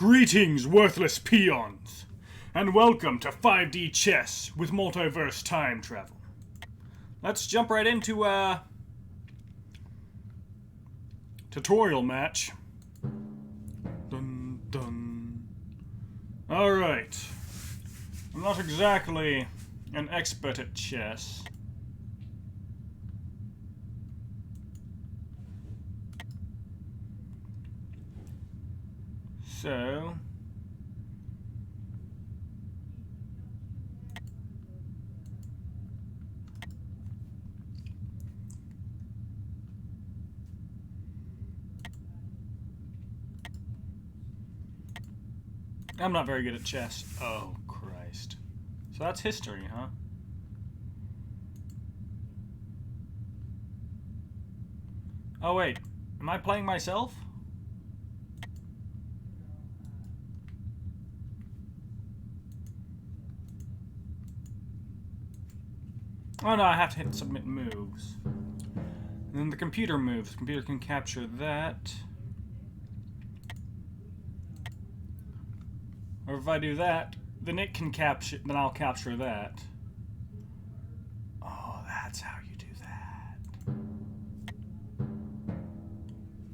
Greetings, worthless peons, and welcome to 5D chess with multiverse time travel. Let's jump right into tutorial match. Dun dun. Alright. I'm not exactly an expert at chess. So, I'm not very good at chess. Oh, Christ. So that's history, huh? Oh, wait. Am I playing myself? Oh no, I have to hit submit moves. And then the computer moves. The computer can capture that. Or if I do that, then it can capture, then I'll capture that. Oh, that's how you do that.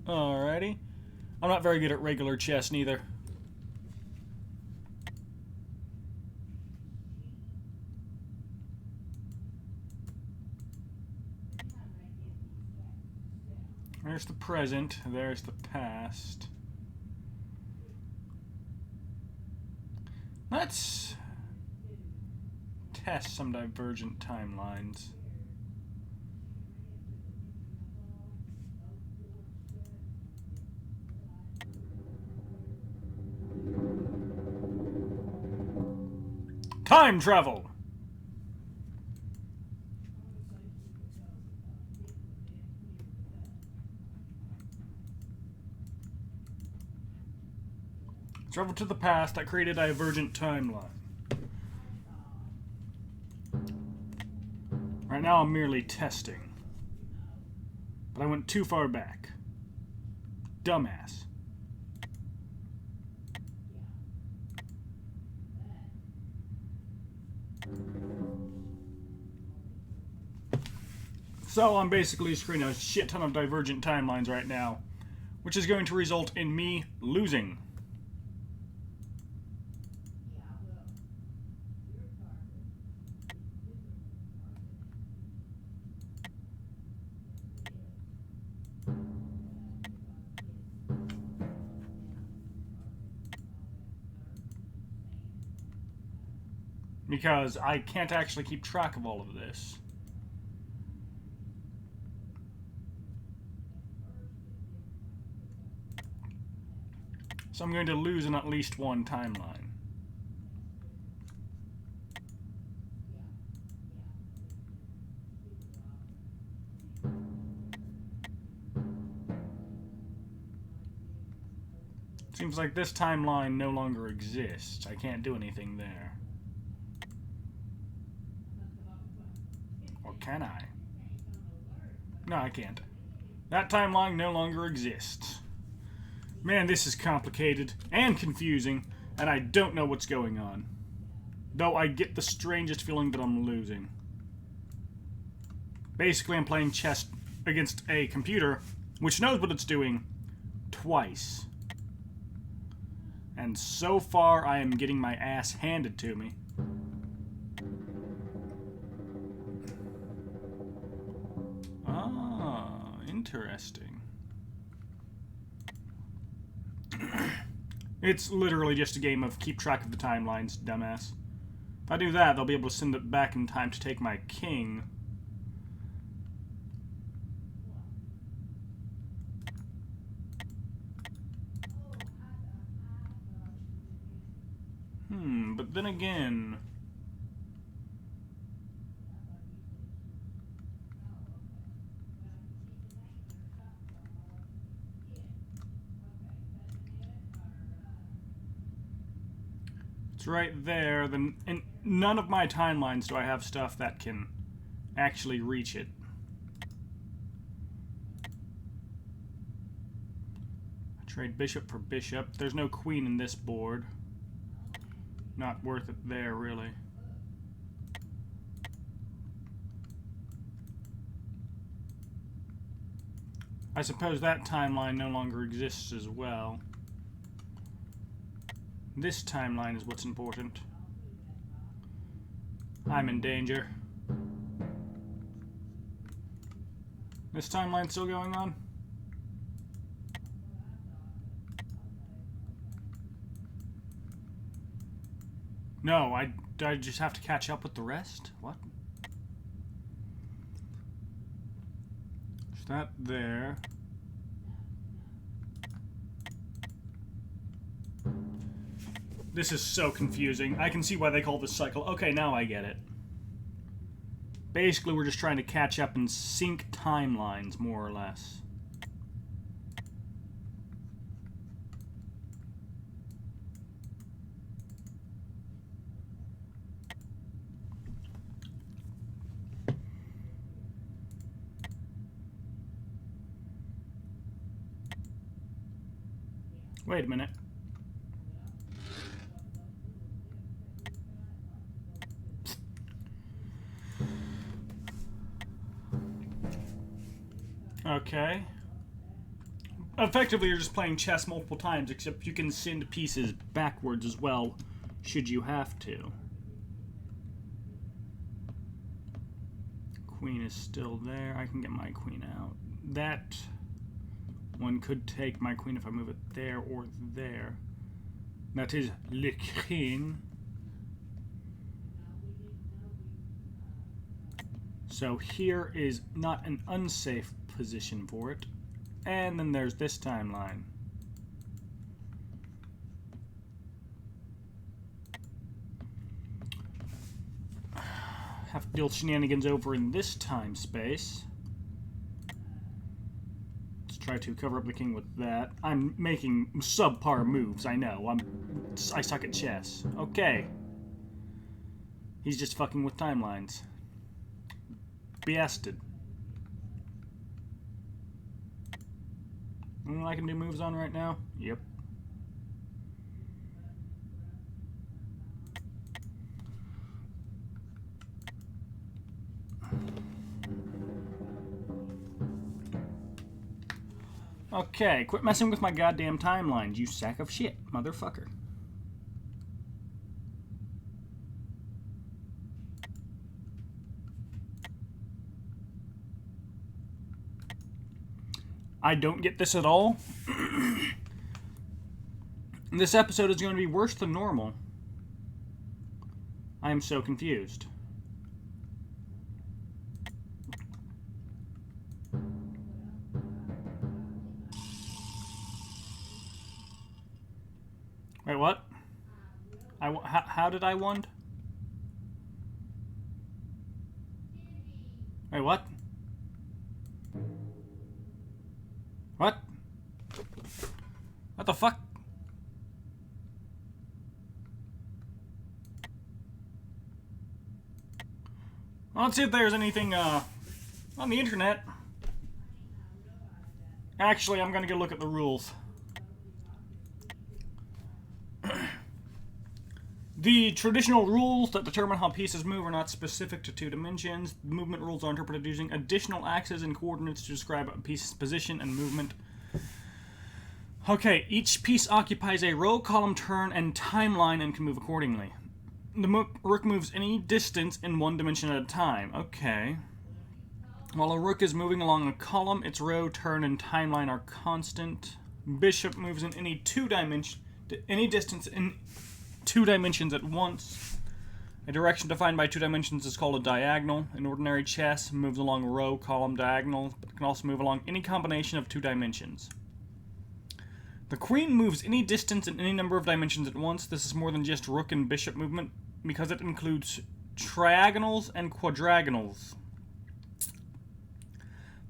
Alrighty. I'm not very good at regular chess neither. There's the present, there's the past. Let's test some divergent timelines. Time travel! Travel to the past that created a divergent timeline. Right now I'm merely testing. But I went too far back. Dumbass. So I'm basically screwing a shit ton of divergent timelines right now, which is going to result in me losing. Because I can't actually keep track of all of this. So I'm going to lose in at least one timeline. Seems like this timeline no longer exists. I can't do anything there. Or can I? No, I can't. That timeline no longer exists. Man, this is complicated and confusing, and I don't know what's going on. Though I get the strangest feeling that I'm losing. Basically, I'm playing chess against a computer, which knows what it's doing, twice. And so far, I am getting my ass handed to me. Ah, interesting. It's literally just a game of keep track of the timelines, dumbass. If I do that, they'll be able to send it back in time to take my king. But then again... It's right there. Then in none of my timelines do I have stuff that can actually reach it. Trade bishop for bishop. There's no queen in this board. Not worth it there, really. I suppose that timeline no longer exists as well. This timeline is what's important. I'm in danger. This timeline's still going on? No, I just have to catch up with the rest? What? Is that there? This is so confusing. I can see why they call this cycle. Okay, now I get it. Basically, we're just trying to catch up and sync timelines, more or less. Wait a minute. Okay. Effectively, you're just playing chess multiple times, except you can send pieces backwards as well, should you have to. Queen is still there. I can get my queen out. That one could take my queen if I move it there or there. That is le king. So here is not an unsafe position for it. And then there's this timeline. Have to deal with shenanigans over in this time space. Let's try to cover up the king with that. I'm making subpar moves, I know. I suck at chess. Okay. He's just fucking with timelines. Bested. I can do moves on right now? Yep. Okay, quit messing with my goddamn timelines, you sack of shit, motherfucker. I don't get this at all. This episode is going to be worse than normal. I am so confused. Wait, what? How did I won? Wait, what? What? What the fuck? Well, let's see if there's anything on the internet. Actually, I'm gonna go look at the rules. The traditional rules that determine how pieces move are not specific to two dimensions. Movement rules are interpreted using additional axes and coordinates to describe a piece's position and movement. Okay, each piece occupies a row, column, turn, and timeline and can move accordingly. The rook moves any distance in one dimension at a time. Okay. While a rook is moving along a column, its row, turn, and timeline are constant. Bishop moves in any distance in 2 dimensions at once. A direction defined by 2 dimensions is called a diagonal. In ordinary chess, moves along row, column, diagonal, but can also move along any combination of 2 dimensions. The queen moves any distance in any number of dimensions at once. This is more than just rook and bishop movement, because it includes triagonals and quadrigonals.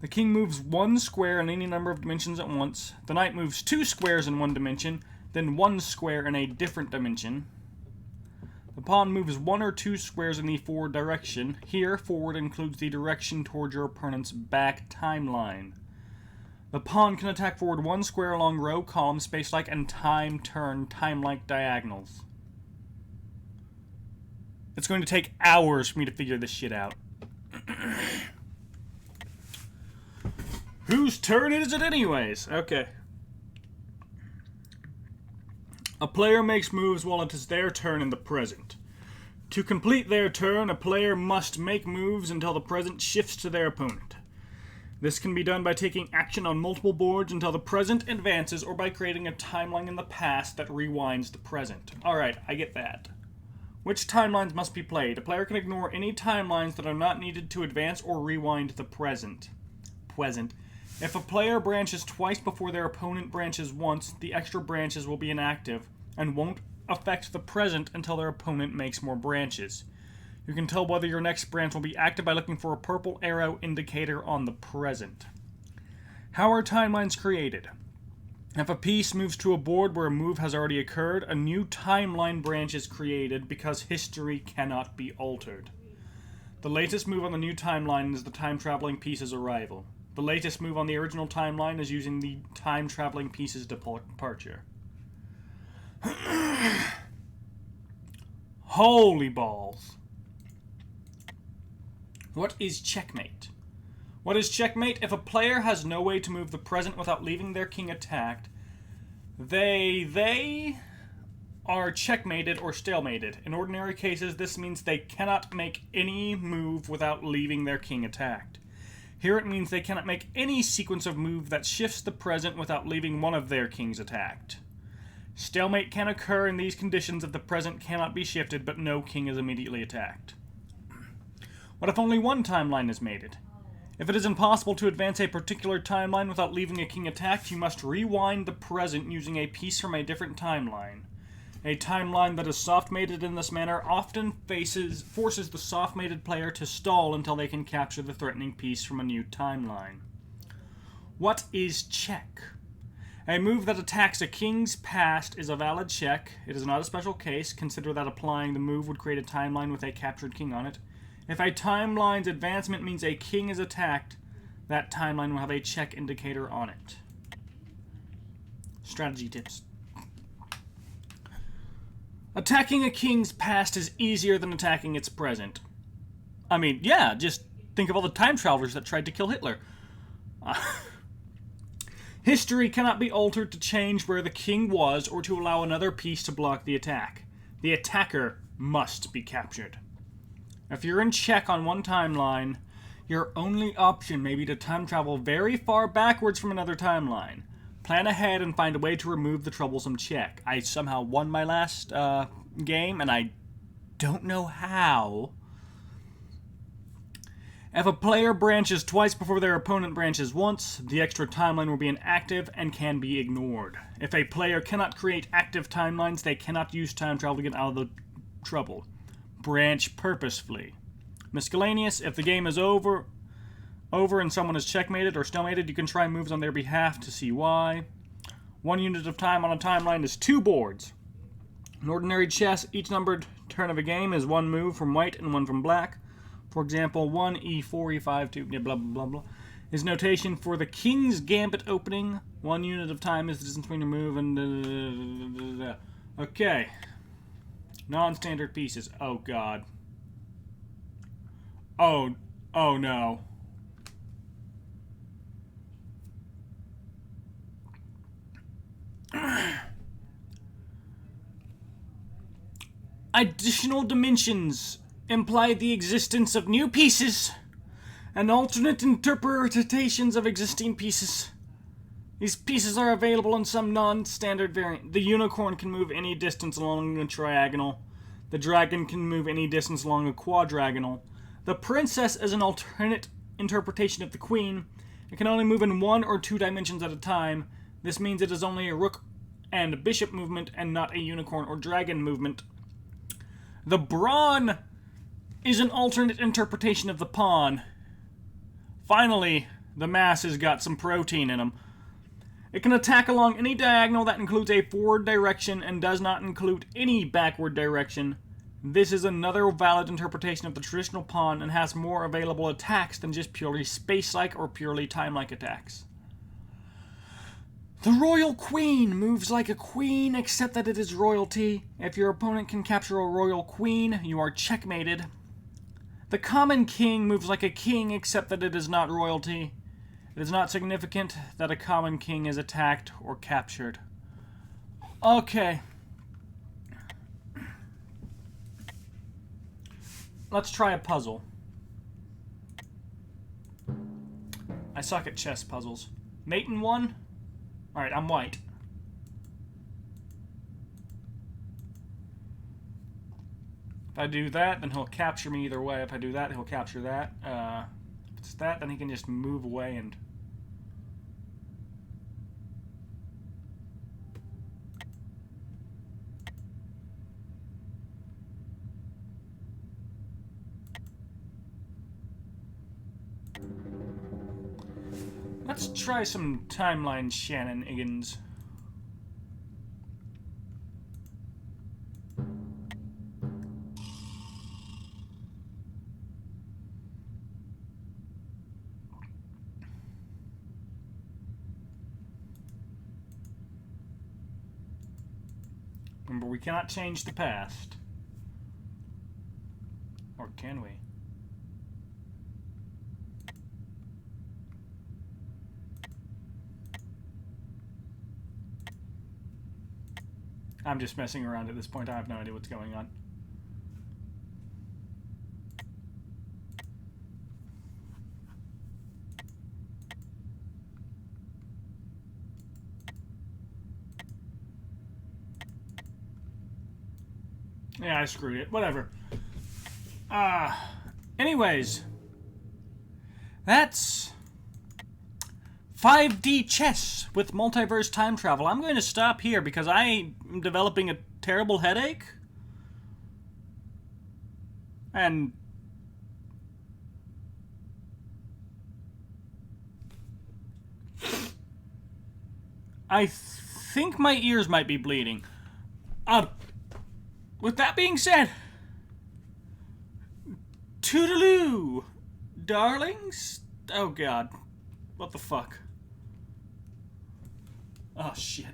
The king moves 1 square in any number of dimensions at once. The knight moves 2 squares in 1 dimension, then 1 square in a different dimension. The pawn moves 1 or 2 squares in the forward direction. Here, forward includes the direction towards your opponent's back timeline. The pawn can attack forward 1 square along row, column, space-like, and time-like diagonals. It's going to take hours for me to figure this shit out. Whose turn is it anyways? Okay. A player makes moves while it is their turn in the present. To complete their turn, a player must make moves until the present shifts to their opponent. This can be done by taking action on multiple boards until the present advances, or by creating a timeline in the past that rewinds the present. Alright, I get that. Which timelines must be played? A player can ignore any timelines that are not needed to advance or rewind the present. If a player branches twice before their opponent branches once, the extra branches will be inactive and won't affect the present until their opponent makes more branches. You can tell whether your next branch will be active by looking for a purple arrow indicator on the present. How are timelines created? If a piece moves to a board where a move has already occurred, a new timeline branch is created because history cannot be altered. The latest move on the new timeline is the time-traveling piece's arrival. The latest move on the original timeline is using the time-traveling piece's departure. Holy balls. What is checkmate? What is checkmate? If a player has no way to move the present without leaving their king attacked, they are checkmated or stalemated. In ordinary cases, this means they cannot make any move without leaving their king attacked. Here it means they cannot make any sequence of move that shifts the present without leaving one of their kings attacked. Stalemate can occur in these conditions if the present cannot be shifted but no king is immediately attacked. What if only one timeline is mated? If it is impossible to advance a particular timeline without leaving a king attacked, you must rewind the present using a piece from a different timeline. A timeline that is soft-mated in this manner often forces the soft-mated player to stall until they can capture the threatening piece from a new timeline. What is check? A move that attacks a king's past is a valid check. It is not a special case. Consider that applying the move would create a timeline with a captured king on it. If a timeline's advancement means a king is attacked, that timeline will have a check indicator on it. Strategy tips. Attacking a king's past is easier than attacking its present. I mean, yeah, just think of all the time travelers that tried to kill Hitler. History cannot be altered to change where the king was or to allow another piece to block the attack. The attacker must be captured. If you're in check on one timeline, your only option may be to time travel very far backwards from another timeline. Plan ahead and find a way to remove the troublesome check. I somehow won my last game, and I don't know how. If a player branches twice before their opponent branches once, the extra timeline will be inactive and can be ignored. If a player cannot create active timelines, they cannot use time travel to get out of the trouble. Branch purposefully. Miscellaneous, if the game is over and someone is checkmated or stalemated, you can try moves on their behalf to see why. 1 unit of time on a timeline is 2 boards. In ordinary chess, each numbered turn of a game is 1 move from white and 1 from black. For example, 1, e4, e5, 2, blah, blah, blah, blah, is notation for the king's gambit opening. 1 unit of time is the distance between your move and... Okay. Non-standard pieces. Oh, God. Oh no. Additional dimensions imply the existence of new pieces and alternate interpretations of existing pieces. These pieces are available in some non-standard variant. The unicorn can move any distance along a triagonal. The dragon can move any distance along a quadrigonal. The princess is an alternate interpretation of the queen. It can only move in 1 or 2 dimensions at a time. This means it is only a rook and bishop movement and not a unicorn or dragon movement. The brawn is an alternate interpretation of the pawn. Finally, the mass has got some protein in them. It can attack along any diagonal that includes a forward direction and does not include any backward direction. This is another valid interpretation of the traditional pawn and has more available attacks than just purely space-like or purely time-like attacks. The Royal Queen moves like a queen, except that it is royalty. If your opponent can capture a Royal Queen, you are checkmated. The Common King moves like a king, except that it is not royalty. It is not significant that a Common King is attacked or captured. Okay. Let's try a puzzle. I suck at chess puzzles. Mate in one? Alright, I'm white. If I do that, then he'll capture me either way. If I do that, he'll capture that. If it's that, then he can just move away and... Let's try some timeline shenanigans. Remember, we cannot change the past. Or can we? I'm just messing around at this point. I have no idea what's going on. Yeah, I screwed it. Whatever. Anyways. That's 5D chess with multiverse time travel. I'm going to stop here because I am developing a terrible headache. And I think my ears might be bleeding. With that being said, toodaloo, darlings. Oh God, what the fuck? Oh shit.